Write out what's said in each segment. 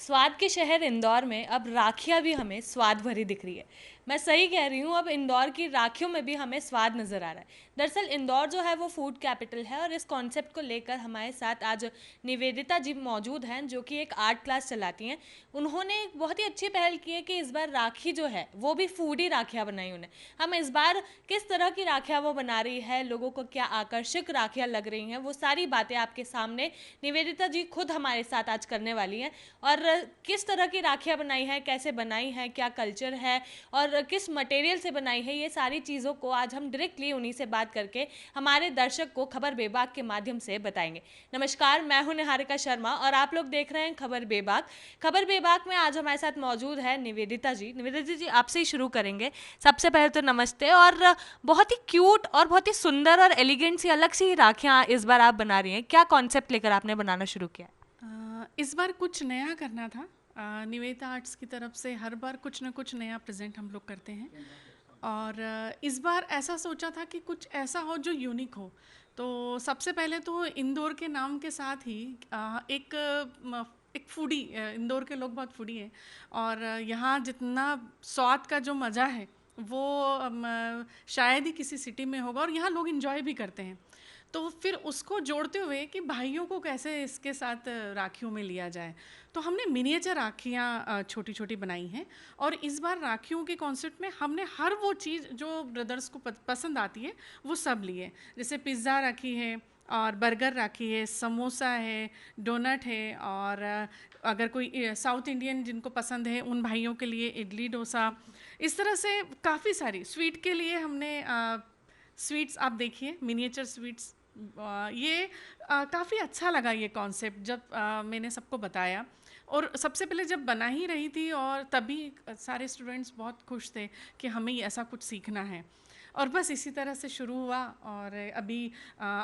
स्वाद के शहर इंदौर में अब राखियाँ भी हमें स्वाद भरी दिख रही है। मैं सही कह रही हूँ, अब इंदौर की राखियों में भी हमें स्वाद नज़र आ रहा है। दरअसल इंदौर जो है वो फूड कैपिटल है और इस कॉन्सेप्ट को लेकर हमारे साथ आज निवेदिता जी मौजूद हैं, जो कि एक आर्ट क्लास चलाती हैं। उन्होंने एक बहुत ही अच्छी पहल की है कि इस बार राखी जो है वो भी फूडी राखियाँ बनाई उन्हें। हम इस बार किस तरह की राखियाँ वो बना रही है, लोगों को क्या आकर्षक राखियाँ लग रही हैं, वो सारी बातें आपके सामने निवेदिता जी खुद हमारे साथ आज करने वाली हैं। और किस तरह की राखियाँ बनाई हैं, कैसे बनाई हैं, क्या कल्चर है और किस मटेरियल से बनाई है, ये सारी चीज़ों को आज हम डायरेक्टली उन्हीं से बात करके हमारे दर्शक को खबर बेबाक के माध्यम से बताएंगे। नमस्कार, मैं हूं निहारिका शर्मा और आप लोग देख रहे हैं खबर बेबाक। खबर बेबाक में आज हमारे साथ मौजूद है निवेदिता जी। निवेदिता जी, आपसे ही शुरू करेंगे। सबसे पहले तो नमस्ते। और बहुत ही क्यूट और बहुत ही सुंदर और एलिगेंट सी अलग सी राखियाँ इस बार आप बना रही हैं। क्या कॉन्सेप्ट लेकर आपने बनाना शुरू किया? इस बार कुछ नया करना था। निवेदिता आर्ट्स की तरफ से हर बार कुछ ना कुछ नया प्रेजेंट हम लोग करते हैं और इस बार ऐसा सोचा था कि कुछ ऐसा हो जो यूनिक हो। तो सबसे पहले तो इंदौर के नाम के साथ ही एक फूडी, इंदौर के लोग बहुत फूडी हैं और यहाँ जितना स्वाद का जो मज़ा है वो शायद ही किसी सिटी में होगा और यहाँ लोग इन्जॉय भी करते हैं। तो फिर उसको जोड़ते हुए कि भाइयों को कैसे इसके साथ राखियों में लिया जाए, तो हमने मिनिएचर राखियाँ छोटी छोटी बनाई हैं। और इस बार राखियों के कॉन्सेप्ट में हमने हर वो चीज़ जो ब्रदर्स को पसंद आती है वो सब लिए। जैसे पिज़्ज़ा रखी है और बर्गर रखी है, समोसा है, डोनट है और अगर कोई साउथ इंडियन जिनको पसंद है उन भाइयों के लिए इडली डोसा। इस तरह से काफ़ी सारी स्वीट के लिए हमने स्वीट्स, आप देखिए मिनिएचर स्वीट्स। ये काफ़ी अच्छा लगा ये कॉन्सेप्ट जब मैंने सबको बताया। और सबसे पहले जब बना ही रही थी और तभी सारे स्टूडेंट्स बहुत खुश थे कि हमें ऐसा कुछ सीखना है। और बस इसी तरह से शुरू हुआ और अभी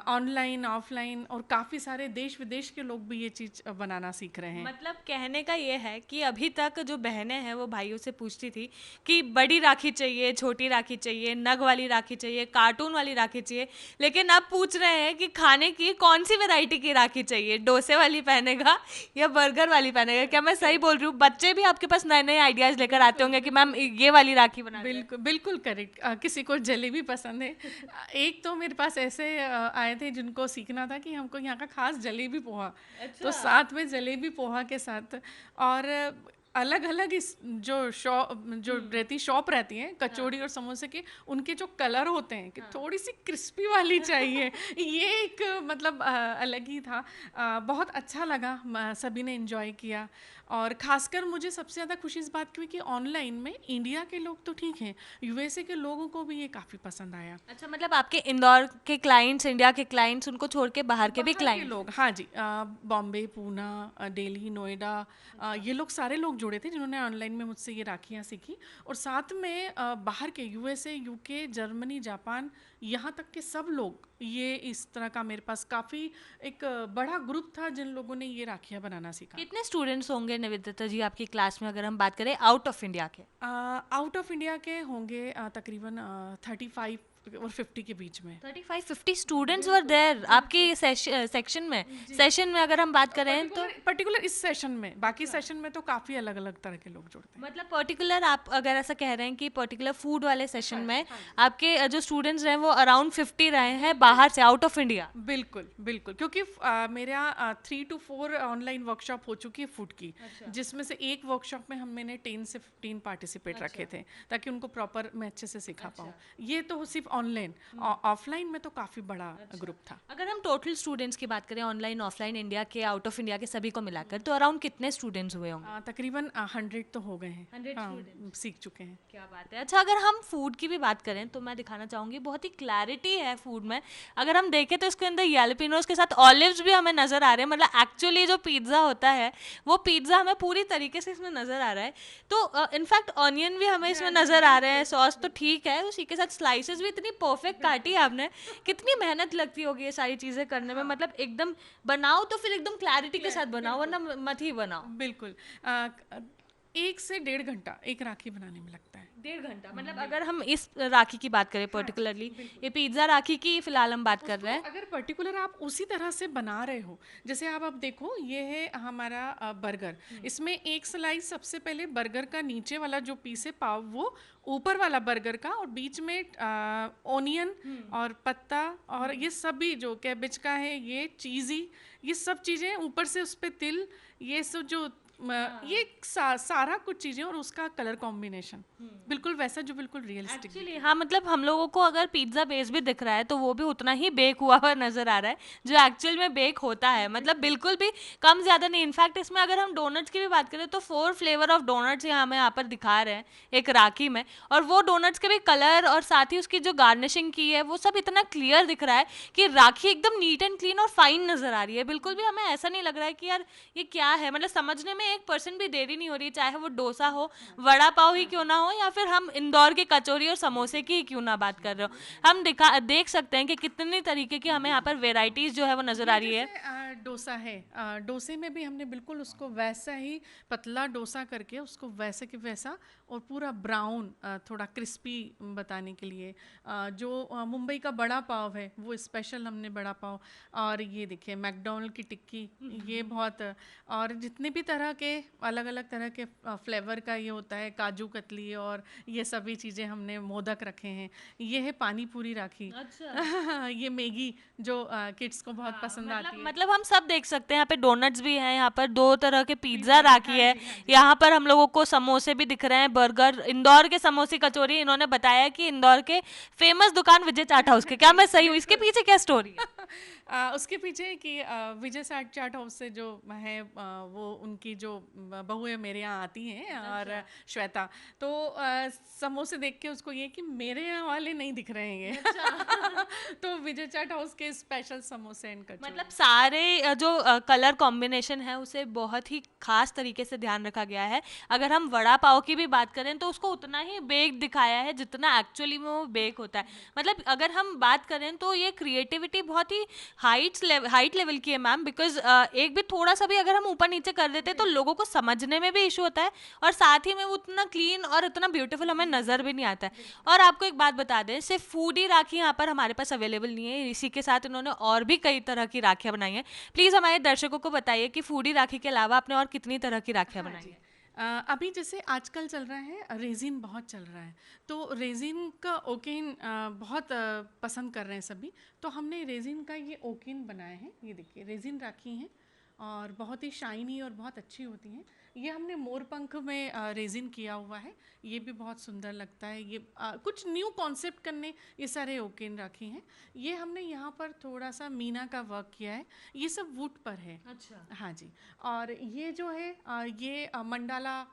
ऑनलाइन ऑफलाइन और काफ़ी सारे देश विदेश के लोग भी ये चीज़ बनाना सीख रहे हैं। मतलब कहने का ये है कि अभी तक जो बहनें हैं वो भाइयों से पूछती थी कि बड़ी राखी चाहिए, छोटी राखी चाहिए, नग वाली राखी चाहिए, कार्टून वाली राखी चाहिए, लेकिन अब पूछ रहे हैं कि खाने की कौन सी वैरायटी की राखी चाहिए, डोसे वाली पहनेगा या बर्गर वाली पहनेगा। क्या मैं सही बोल रही हूँ? बच्चे भी आपके पास नए नए आइडियाज़ लेकर आते होंगे कि मैम ये वाली राखी बना दो। बिल्कुल बिल्कुल करेक्ट। किसी को जलेबी पसंद है। एक तो मेरे पास ऐसे आए थे जिनको सीखना था कि हमको यहाँ का खास जलेबी पोहा। अच्छा। तो साथ में जलेबी पोहा के साथ और अलग अलग इस जो रहती शॉप रहती हैं कचौड़ी और समोसे के, उनके जो कलर होते हैं कि थोड़ी सी क्रिस्पी वाली चाहिए। ये एक मतलब अलग ही था। बहुत अच्छा लगा, सभी ने एंजॉय किया। और खासकर मुझे सबसे ज़्यादा खुशी इस बात की हुई कि ऑनलाइन में इंडिया के लोग तो ठीक हैं, यूएसए के लोगों को भी ये काफ़ी पसंद आया। अच्छा, मतलब आपके इंदौर के क्लाइंट्स, इंडिया के क्लाइंट्स, उनको छोड़ के बाहर के भी बाहर के क्लाइंट्स? लोग, हाँ जी, बॉम्बे, पूना, दिल्ली, नोएडा, ये लोग सारे लोग जुड़े थे जिन्होंने ऑनलाइन में मुझसे ये राखियाँ सीखी। और साथ में बाहर के यूएसए, यूके, जर्मनी, जापान, यहाँ तक के सब लोग, ये इस तरह का मेरे पास काफ़ी एक बड़ा ग्रुप था जिन लोगों ने ये राखियाँ बनाना सीखा। कितने स्टूडेंट्स होंगे निवेदिता जी आपकी क्लास में, अगर हम बात करें आउट ऑफ इंडिया के? आउट ऑफ इंडिया के होंगे तकरीबन 35 और 50 के बीच में। 35-50 स्टूडेंट्स वर देयर आपके सेक्शन में? सेशन में अगर हम बात करें तो पर्टिकुलर इस सेशन में, बाकी सेशन में तो काफ़ी अलग अलग तरह के लोग जुड़ते हैं। मतलब पर्टिकुलर आप अगर ऐसा कह रहे हैं कि पर्टिकुलर फूड वाले सेशन में आपके जो स्टूडेंट्स रहे वो अराउंड 50 रहे हैं बाहर से, आउट ऑफ इंडिया? बिल्कुल बिल्कुल, क्योंकि मेरा 3 to 4 ऑनलाइन वर्कशॉप हो चुकी है फूड की। जिसमें से एक वर्कशॉप में मैंने 10 से 15 पार्टिसिपेट रखे थे ताकि उनको प्रॉपर मैं अच्छे से सिखा पाऊँ। ये तो सिर्फ ऑनलाइन, ऑफलाइन में तो काफ़ी बड़ा ग्रुप था। अगर हम टोटल स्टूडेंट्स की बात करें, ऑनलाइन ऑफलाइन, इंडिया के आउट ऑफ इंडिया के सभी को मिलाकर, तो अराउंड कितने स्टूडेंट्स हुए होंगे? तकरीबन 100 तो हो गए हैं। 100 हाँ, students। सीख चुके हैं। क्या बात है। अच्छा, अगर हम फूड की भी बात करें तो मैं दिखाना चाहूँगी बहुत ही क्लैरिटी है फूड में। अगर हम देखें तो इसके अंदर जैलपिनोज के साथ ऑलिव्स भी हमें नज़र आ रहे हैं। मतलब एक्चुअली जो पिज़्ज़ा होता है वो पिज़्ज़ा हमें पूरी तरीके से इसमें नज़र आ रहा है। तो इनफैक्ट ऑनियन भी हमें इसमें नज़र आ रहे हैं। सॉस तो ठीक है, उसी के साथ स्लाइसेस भी इतनी परफेक्ट काटी है आपने। कितनी मेहनत लगती होगी ये सारी चीज़ें करने में। मतलब एकदम बनाओ तो फिर एकदम क्लैरिटी के साथ बनाओ, वरना मत ही बनाओ। बिल्कुल। 1 से 1.5 घंटा एक राखी बनाने में लगता है। 1.5 घंटा, मतलब अगर हम इस राखी की बात करें पर्टिकुलरली, ये पिज्ज़ा राखी की फिलहाल हम बात कर रहे हैं। अगर पर्टिकुलर आप उसी तरह से बना रहे हो, जैसे आप अब देखो ये है हमारा बर्गर, इसमें एक स्लाइस सबसे पहले बर्गर का नीचे वाला जो पीस है पाव, वो ऊपर वाला बर्गर का, और बीच में ओनियन और पत्ता और ये सभी जो कैबेज का है, ये चीज़ी, ये सब चीज़ें ऊपर से उस पर तिल, ये सब जो ये सारा कुछ चीज़ें और उसका कलर कॉम्बिनेशन बिल्कुल वैसा जो बिल्कुल रियलिस्टिक। एक्चुअली हाँ, मतलब हम लोगों को अगर पिज्ज़ा बेस भी दिख रहा है तो वो भी उतना ही बेक हुआ हुआ नज़र आ रहा है जो एक्चुअल में बेक होता है, मतलब बिल्कुल भी कम ज़्यादा नहीं। इनफैक्ट इसमें अगर हम डोनट्स की भी बात करें तो 4 फ्लेवर ऑफ डोनट्स यहाँ पर दिखा रहे हैं एक राखी में, और वो डोनट्स के भी कलर और साथ ही उसकी जो गार्निशिंग की है वो सब इतना क्लियर दिख रहा है कि राखी एकदम नीट एंड क्लीन और फाइन नज़र आ रही है। बिल्कुल भी हमें ऐसा नहीं लग रहा है कि यार ये क्या है, मतलब समझने में 1% भी देरी नहीं हो रही है, चाहे वो डोसा हो, वड़ा पाव ही क्यों ना हो, या फिर हम इंदौर के कचौरी और समोसे की ही क्यों ना बात कर रहे हो। हम देख सकते हैं कि कितनी तरीके की हमें यहाँ पर वेराइटीज जो है वो नजर आ रही है। डोसा है, डोसे में भी हमने बिल्कुल उसको वैसा ही पतला डोसा करके उसको वैसे के वैसा और पूरा ब्राउन थोड़ा क्रिस्पी बताने के लिए, जो मुंबई का बड़ा पाव है वो स्पेशल हमने बड़ा पाव, और ये देखिए मैकडोनल्ड की टिक्की, ये बहुत, और जितने भी तरह के अलग अलग तरह के फ्लेवर का ये होता है, काजू कतली और ये सभी चीज़ें हमने, मोदक रखे हैं, ये है पानी पूरी राखी। अच्छा। ये मैगी जो किड्स को बहुत पसंद आती है। मतलब हम सब देख सकते हैं, यहाँ पे डोनट्स भी हैं, यहाँ पर 2 तरह के पिज्ज़ा राखी है, यहाँ पर हम लोगों को समोसे भी दिख रहे हैं, बर्गर, इंदौर के समोसे कचौरी, इन्होंने बताया कि इंदौर के फेमस दुकान विजय चाट हाउस के, क्या मैं सही हूँ? इसके पीछे क्या स्टोरी है? उसके पीछे कि विजय चाट हाउस से जो है वो उनकी जो बहुएं मेरे यहाँ आती हैं, और श्वेता, तो समोसे देख के उसको ये कि मेरे यहाँ वाले नहीं दिख रहे हैं तो विजय चाट हाउस के स्पेशल समोसे एंड कचौरी, मतलब सारे जो कलर कॉम्बिनेशन है उसे बहुत ही खास तरीके से ध्यान रखा गया है। अगर हम वड़ा पाव की भी बात करें तो उसको उतना ही बेक दिखाया है जितना एक्चुअली में वो बेक होता है। मतलब अगर हम बात करें तो ये क्रिएटिविटी बहुत ही हाइट लेवल की है मैम, बिकॉज एक भी थोड़ा सा भी अगर हम ऊपर नीचे कर देते तो लोगों को समझने में भी इशू होता है, और साथ ही में वो उतना क्लीन और उतना ब्यूटीफुल हमें नजर भी नहीं आता है। और आपको एक बात बता दें, सिर्फ फूड ही राखी यहाँ पर हमारे पास अवेलेबल नहीं है, इसी के साथ इन्होंने और भी कई तरह की राखियाँ बनाई हैं। प्लीज़ हमारे दर्शकों को बताइए कि फूडी राखी के अलावा आपने और कितनी तरह की राखियाँ बनाई हैं? अभी जैसे आजकल चल रहा है रेजिन, बहुत चल रहा है, तो रेजिन का ओकेन बहुत पसंद कर रहे हैं सभी, तो हमने रेजिन का ये ओकेन बनाए हैं। ये देखिए रेजिन राखी हैं और बहुत ही शाइनी और बहुत अच्छी होती हैं। ये हमने मोरपंख में रेजिन किया हुआ है, ये भी बहुत सुंदर लगता है। ये कुछ न्यू कॉन्सेप्ट करने ये सारे ओकेन राखी हैं। ये हमने यहाँ पर थोड़ा सा मीना का वर्क किया है, ये सब वुड पर है। अच्छा, हाँ जी। और ये जो है ये मंडाला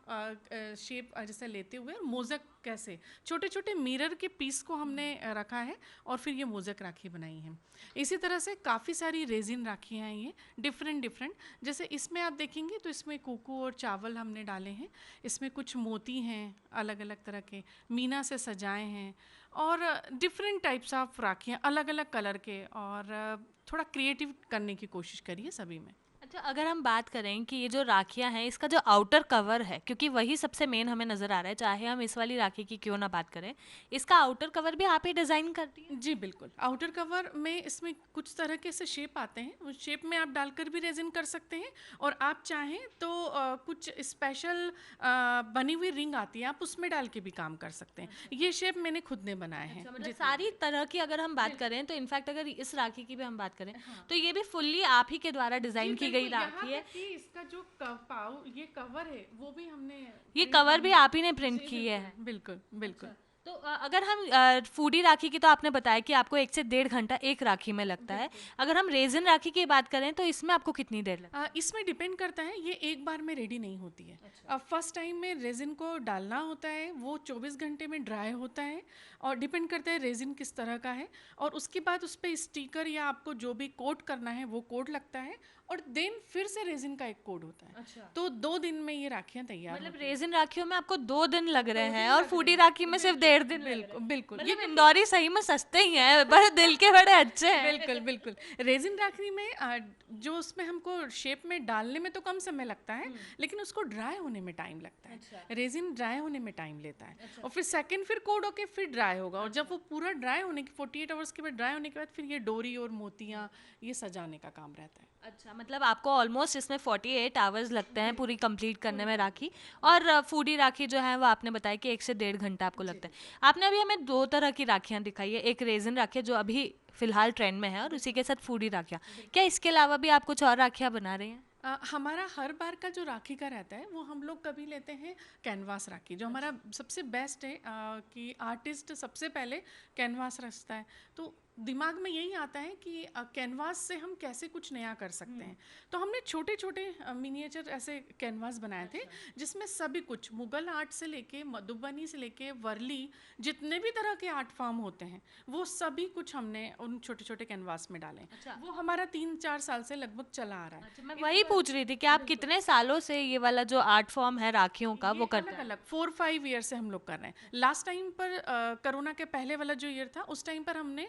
शेप जैसे लेते हुए मोज़क, कैसे छोटे छोटे मिरर के पीस को हमने रखा है और फिर ये मोज़क राखी बनाई है। इसी तरह से काफ़ी सारी रेजिन राखियाँ हैं ये डिफरेंट, जैसे इसमें आप देखेंगे तो इसमें कोको और चावल हमने डाले हैं, इसमें कुछ मोती हैं अलग अलग तरह के, मीना से सजाए हैं, और डिफरेंट टाइप्स ऑफ राखियाँ अलग अलग कलर के, और थोड़ा क्रिएटिव करने की कोशिश करी है सभी में। अच्छा, अगर हम बात करें कि ये जो राखियाँ हैं इसका जो आउटर कवर है, क्योंकि वही सबसे मेन हमें नज़र आ रहा है, चाहे हम इस वाली राखी की क्यों ना बात करें, इसका आउटर कवर भी आप ही डिज़ाइन करती हैं? जी बिल्कुल, आउटर कवर में इसमें कुछ तरह के से शेप आते हैं, उस शेप में आप डालकर भी रेजिन कर सकते हैं, और आप चाहें तो कुछ स्पेशल बनी हुई रिंग आती है, आप उसमें डाल के भी काम कर सकते हैं। ये शेप मैंने खुद ने बनाए हैं। मतलब सारी तरह की अगर हम बात करें तो इनफैक्ट अगर इस राखी की भी हम बात करें तो ये भी फुल्ली आप ही के द्वारा डिज़ाइन की गई राखी है। इसका जो पाव ये कवर है वो भी हमने, ये कवर भी आप ही ने प्रिंट की है? बिल्कुल बिल्कुल। तो अगर हम फूडी राखी की, तो आपने बताया कि आपको 1 से 1.5 घंटा एक राखी में लगता है। अगर हम रेजिन राखी की बात करें तो इसमें आपको कितनी देर लगती है? इसमें डिपेंड करता है, ये एक बार में रेडी नहीं होती है। फर्स्ट टाइम में रेजिन को डालना होता है, वो 24 घंटे में ड्राई होता है, और डिपेंड करता है रेजिन किस तरह का है, और उसके बाद उस पर स्टिकर या आपको जो भी कोट करना है वो कोट लगता है, और देन फिर से रेजिन का एक कोड होता है। अच्छा। तो 2 दिन में ये राखियाँ तैयार मतलब होती हैं। रेजिन राखियों में आपको 2 दिन लग रहे हैं और लग फूडी रहे हैं। राखी में सिर्फ 1.5 दिन लग रहे बिल्कुल हैं। बिल्कुल मतलब इंदौरी सही में सस्ते ही हैं, बड़े दिल के बड़े अच्छे हैं। बिल्कुल बिल्कुल। रेजिन राखी में जो उसमें हमको शेप में डालने में तो कम समय लगता है, लेकिन उसको ड्राई होने में टाइम लगता है। अच्छा। रेजिन ड्राई होने में टाइम लेता है, और फिर सेकंड फिर कोड होके फिर ड्राई होगा, और जब वो पूरा ड्राई होने के 48 आवर्स के बाद ड्राई होने के बाद फिर ये डोरी और मोतियाँ ये सजाने का काम रहता है। अच्छा, मतलब आपको ऑलमोस्ट इसमें 48 आवर्स लगते हैं पूरी कंप्लीट करने में राखी। और फूडी राखी जो है वो आपने बताया कि 1 से 1.5 घंटा आपको लगता है। आपने अभी हमें 2 तरह की राखियाँ दिखाई है, एक रेजिन राखी है जो अभी फिलहाल ट्रेंड में है और उसी के साथ फूडी राखियाँ। क्या इसके अलावा भी आप कुछ और राखियाँ बना रहे हैं? हमारा हर बार का जो राखी का रहता है वो हम लोग कभी लेते हैं कैनवास राखी, जो हमारा सबसे बेस्ट है, कि आर्टिस्ट सबसे पहले कैनवास रचता है। तो दिमाग में यही आता है कि कैनवास से हम कैसे कुछ नया कर सकते हैं। तो हमने छोटे छोटे मिनिएचर ऐसे कैनवास बनाए थे, जिसमें सभी कुछ मुगल आर्ट से लेके मधुबनी से लेके वर्ली, जितने भी तरह के आर्ट फॉर्म होते हैं वो सभी कुछ हमने उन छोटे छोटे कैनवास में डाले। अच्छा। वो हमारा 3-4 साल से लगभग चला आ रहा है। अच्छा, मैं वही पूछ रही थी कि आप कितने सालों से ये वाला जो आर्ट फॉर्म है राखियों का वो करते अलग हैं? अलग 4-5 ईयर से हम लोग कर रहे हैं। लास्ट टाइम पर कोरोना के पहले वाला जो ईयर था, उस टाइम पर हमने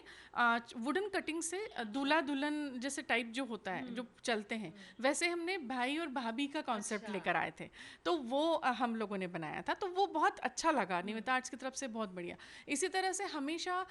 वुडन कटिंग से दूल्हा दुल्हन जैसे टाइप जो होता है, जो चलते हैं, वैसे हमने भाई और भाभी का कॉन्सेप्ट लेकर आए थे। तो वो हम लोगों ने बनाया था, तो वो बहुत अच्छा लगा निवेता आर्ट्स की तरफ से, बहुत बढ़िया। इसी तरह से हमेशा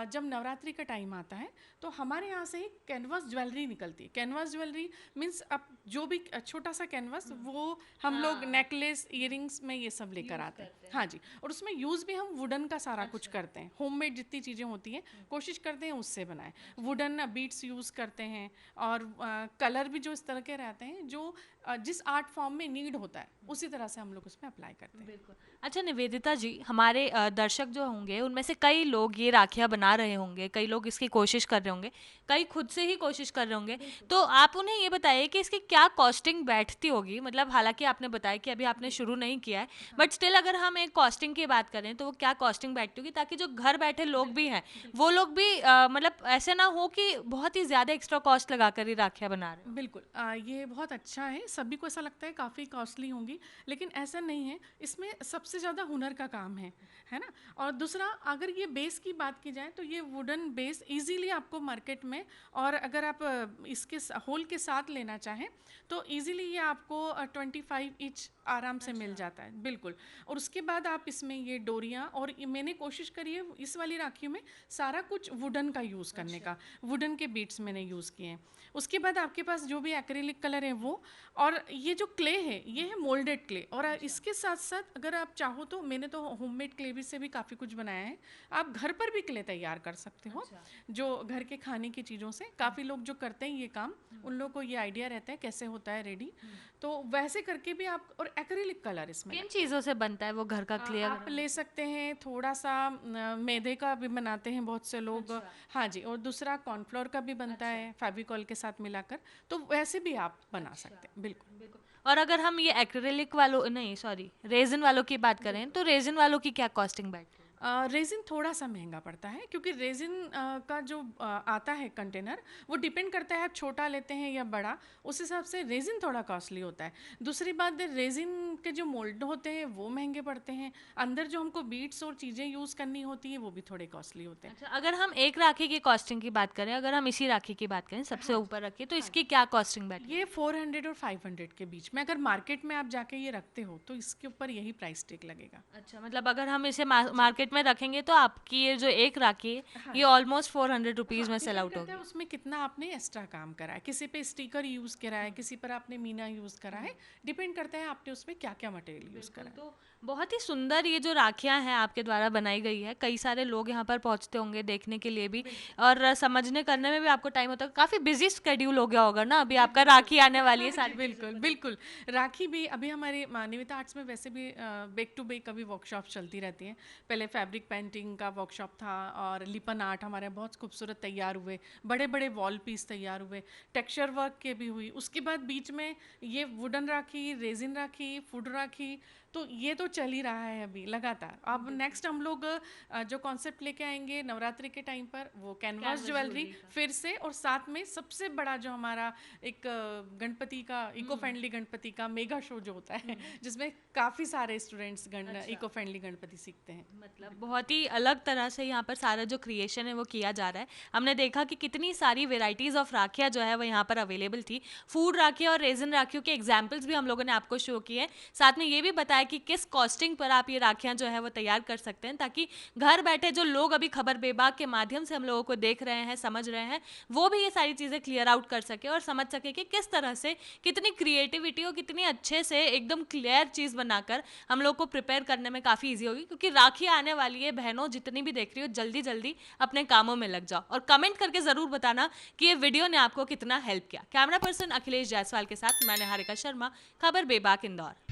जब नवरात्रि का टाइम आता है तो हमारे यहाँ से ही कैनवास ज्वेलरी निकलती है। कैनवास ज्वेलरी मीन्स अब जो भी छोटा सा कैनवास, वो हम लोग नेकलेस इयरिंग्स में ये सब लेकर आते हैं। हाँ जी, और उसमें यूज़ भी हम वुडन का सारा कुछ करते हैं। होममेड जितनी चीज़ें होती हैं कोशिश करते हैं उससे बनाएं। वुडन बीड्स यूज़ करते हैं, और कलर भी जो इस तरह के रहते हैं जो जिस आर्ट फॉर्म में नीड होता है उसी तरह से हम लोग उसमें अप्लाई करते हैं। बिल्कुल। अच्छा निवेदिता जी, हमारे दर्शक जो होंगे उनमें से कई लोग ये राखियाँ बना रहे होंगे, कई लोग इसकी कोशिश कर रहे होंगे, कई खुद से ही कोशिश कर रहे होंगे। तो आप उन्हें ये बताइए कि इसकी क्या कॉस्टिंग बैठती होगी? मतलब हालांकि आपने बताया कि अभी आपने शुरू नहीं किया है, बट स्टिल अगर हम एक कॉस्टिंग की बात करें तो वो क्या कॉस्टिंग बैठती होगी, ताकि जो घर बैठे लोग भी हैं वो लोग भी मतलब ऐसे ना हो कि बहुत ही ज़्यादा एक्स्ट्रा कॉस्ट लगा कर ही राखियाँ बना रहे हो। बिल्कुल, ये बहुत अच्छा है। सभी को ऐसा लगता है काफ़ी कॉस्टली होंगी, लेकिन ऐसा नहीं है। इसमें सबसे ज़्यादा हुनर का काम है ना। और दूसरा, अगर ये बेस की बात की जाए तो ये वुडन बेस इजीली आपको मार्केट में, और अगर आप इसके होल के साथ लेना चाहें तो इजीली ये आपको 25 इंच आराम से मिल जाता है। बिल्कुल। और उसके बाद आप इसमें ये डोरियाँ, और मैंने कोशिश करी है इस वाली राखियों में सारा कुछ वुडन का यूज़ करने का। वुडन के बीट्स मैंने यूज़ किए हैं। उसके बाद आपके पास जो भी एक्रेलिक कलर है वो, और ये जो क्ले है ये है मोल्डेड क्ले। और इसके साथ साथ अगर आप चाहो तो मैंने तो होममेड क्ले भी से भी काफ़ी कुछ बनाया है। आप घर पर भी क्ले तैयार कर सकते हो, जो घर के खाने की चीज़ों से। काफ़ी लोग जो करते हैं ये काम, उन लोगों को ये आइडिया रहता है कैसे होता है रेडी, तो वैसे करके भी आप। और एक्रेलिक कलर इसमें किन चीज़ों से बनता है वो घर का क्ले? आप ले सकते हैं, थोड़ा सा मैदे का भी बनाते हैं बहुत से लोग। हाँ जी, और दूसरा कॉर्नफ्लोर का भी बनता है फेविकॉल के साथ मिलाकर, तो वैसे भी आप बना सकते हैं। बिल्कुल। और अगर हम ये एक्रिलिक वालों, नहीं सॉरी, रेजिन वालों की बात करें तो रेजिन वालों की क्या कॉस्टिंग बैठती है? रेजिन थोड़ा सा महंगा पड़ता है, क्योंकि रेजिन का जो आता है कंटेनर, वो डिपेंड करता है आप छोटा लेते हैं या बड़ा, उस हिसाब से रेजिन थोड़ा कॉस्टली होता है। दूसरी बात, रेजिन के जो मोल्ड होते हैं वो महंगे पड़ते हैं। अंदर जो हमको बीट्स और चीज़ें यूज़ करनी होती है वो भी थोड़े कॉस्टली होते हैं। अच्छा, अगर हम एक राखी की कॉस्टिंग की बात करें, अगर हम इसी राखी की बात करें सबसे ऊपर रखिए, तो इसकी क्या कॉस्टिंग बैठती है? ये 400 और 500 के बीच में। अगर मार्केट में आप जाके ये रखते हो तो इसके ऊपर यही प्राइस टैग लगेगा। अच्छा, मतलब अगर हम इसे मार्केट में रखेंगे तो आपकी ये जो एक राखी है ये ऑलमोस्ट 400 रुपीज़ में सेल आउट करता है होगी। उसमें कितना आपने एक्स्ट्रा काम करा है। किसी पे स्टिकर यूज़ करा है, किसी पर आपने मीना यूज़ करा है, डिपेंड करता है आपने उसमें क्या क्या मटेरियल यूज़ करा है। तो बहुत ही सुंदर ये जो राखियां हैं आपके द्वारा बनाई गई है। कई सारे लोग यहाँ पर पहुँचते होंगे देखने के लिए भी, और समझने करने में भी आपको टाइम होता है। काफ़ी बिजी स्केड्यूल हो गया होगा ना अभी आपका, राखी आने वाली है सारी। बिल्कुल बिल्कुल। राखी भी अभी हमारे निवेता आर्ट्स में वैसे भी बेक टू बेक अभी वर्कशॉप चलती रहती हैं। पहले फैब्रिक पेंटिंग का वर्कशॉप था और लिपन आर्ट हमारे बहुत खूबसूरत तैयार हुए, बड़े बड़े वॉल पीस तैयार हुए, टेक्सचर वर्क के भी हुई। उसके बाद बीच में ये वुडन राखी, रेजिन राखी, फूड राखी, तो ये तो चल ही रहा है अभी लगातार। अब नेक्स्ट हम लोग जो कॉन्सेप्ट लेके आएंगे नवरात्रि के टाइम पर, वो कैनवास ज्वेलरी फिर से, और साथ में सबसे बड़ा जो हमारा एक गणपति का इको फ्रेंडली गणपति का मेगा शो जो होता है, जिसमें काफ़ी सारे स्टूडेंट्स इको फ्रेंडली गणपति सीखते हैं। मतलब बहुत ही अलग तरह से यहाँ पर सारा जो क्रिएशन है वो किया जा रहा है। हमने देखा कि कितनी सारी वेराइटीज़ ऑफ राखियाँ जो है वो यहाँ पर अवेलेबल थी। फूड राखियाँ और रेजन राखियों के एग्जाम्पल्स भी हम लोगों ने आपको शो किए, साथ में ये भी बताया कि किस कॉस्टिंग पर आप ये राखियाँ जो है वो तैयार कर सकते हैं, ताकि घर बैठे जो लोग अभी खबर बेबाक के माध्यम से हम लोगों को देख रहे हैं, समझ रहे हैं, वो भी ये सारी चीज़ें क्लियर आउट कर सके और समझ सके कि किस तरह से कितनी क्रिएटिविटी और कितनी अच्छे से एकदम क्लियर चीज़ बनाकर हम लोग को प्रिपेयर करने में काफ़ी ईजी होगी। क्योंकि राखी आने वाली है, बहनों जितनी भी देख रही हो जल्दी जल्दी अपने कामों में लग जाओ और कमेंट करके ज़रूर बताना कि ये वीडियो ने आपको कितना हेल्प किया। कैमरा पर्सन अखिलेश जायसवाल के साथ मैं निहारिका शर्मा, खबर बेबाक इंदौर।